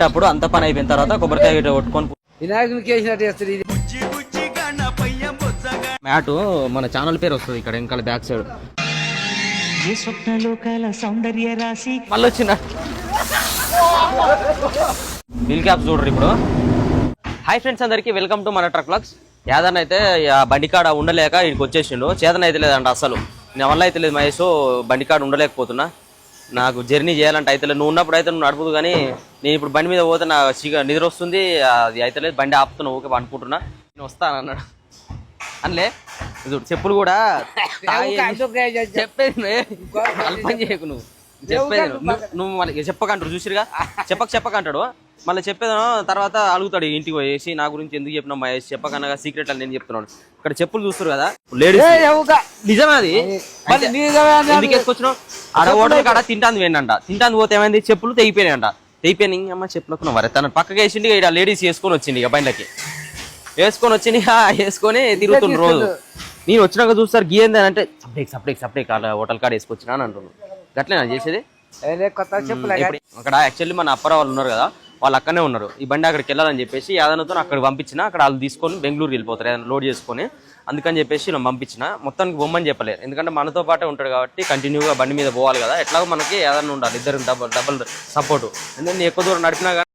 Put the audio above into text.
వెళ్ళేటప్పుడు అంత పని అయిపోయిన తర్వాత కొబ్బరికాయ గిట్ట కొట్టుకొని వినాయకునికి వేసినట్టు చేస్తుంది ఇది. మ్యాటు మన ఛానల్ పేరు వస్తుంది ఇక్కడ ఇంకా బ్యాక్ సైడ్ మళ్ళీ వచ్చిన బిల్ క్యాప్స్ చూడరు ఇప్పుడు. హాయ్ ఫ్రెండ్స్, అందరికీ వెల్కమ్ టు మన ట్రక్ వ్లాగ్స్. యాదన్ అయితే బండికాడ ఉండలేక ఇక్కడికి వచ్చేసిండు. చేతన అయితే లేదంట అసలు, నా వల్ల అయితే లేదు మహేష్, బండికాడ ఉండలేకపోతున్నా. నాకు జర్నీ చేయాలంటే అయితే లేదు. నువ్వు ఉన్నప్పుడు అయితే నువ్వు నడుపుదు, కానీ నేను ఇప్పుడు బండి మీద పోతే నా నిద్ర వస్తుంది, అది అయితే లేదు. బండి ఆపుతున్నా, ఊకే అనుకుంటున్నా. నేను వస్తాను అన్నాడు అనలే. చెప్పులు కూడా చెప్పేది అల్పం చేయకు, నువ్వు చెప్పేది నువ్వు మళ్ళీ చెప్పకంటాడు. చూసిరుగా చెప్పకంటాడు. మళ్ళీ చెప్పేదాను తర్వాత అడుగుతాడు ఇంటికి పోయేసి, నా గురించి ఎందుకు చెప్పినా మహేష్ చెప్పకనగా సీక్రెట్ అని నేను చెప్తున్నాను. ఇక్కడ చెప్పులు చూస్తారు కదా లేడీస్, నిజమే అది. ఎందుకు వేసుకొచ్చినావు? ఆడ హోటల్ కాడ తింటాంది వేయండి, తింటాంది పోతే ఏమైంది, చెప్పులు తెగిపోయినాయంట. తెగిపోయినాయి అమ్మ చెప్పులకు వరే. తన పక్కకి వేసిండి, ఇక్కడ లేడీస్ వేసుకొని వచ్చింది, ఇక బండ్లకి వేసుకొని వచ్చింది, వేసుకొని తిరుగుతుండ్రు రోజు. నేను వచ్చినాక చూస్తారు గీయంది అని అంటే సపరేట్ హోటల్ కాడ వేసుకొచ్చినా అని అంటున్నాను. గట్లేనా చేసేది? అక్కడ యాక్చువల్లీ మన అప్పర వాళ్ళు ఉన్నారు కదా, వాళ్ళు అక్కడనే ఉన్నారు. ఈ బండి అక్కడికి వెళ్ళాలని చెప్పేసి యాదనతో అక్కడికి పంపించిన. అక్కడ వాళ్ళు తీసుకొని బెంగళూరు వెళ్ళిపోతారు ఏదైనా లోడ్ చేసుకొని. అందుకని చెప్పేసి నేను పంపించిన. మొత్తానికి బొమ్మని చెప్పలేరు, ఎందుకంటే మనతో పాటే ఉంటాడు కాబట్టి కంటిన్యూగా బండి మీద పోవాలి కదా. ఎట్లాగో మనకి ఏదైనా ఉండాలి, ఇద్దరు డబల్ సపోర్టు. ఎందుకంటే ఎక్కువ దూరం నడిపినా కానీ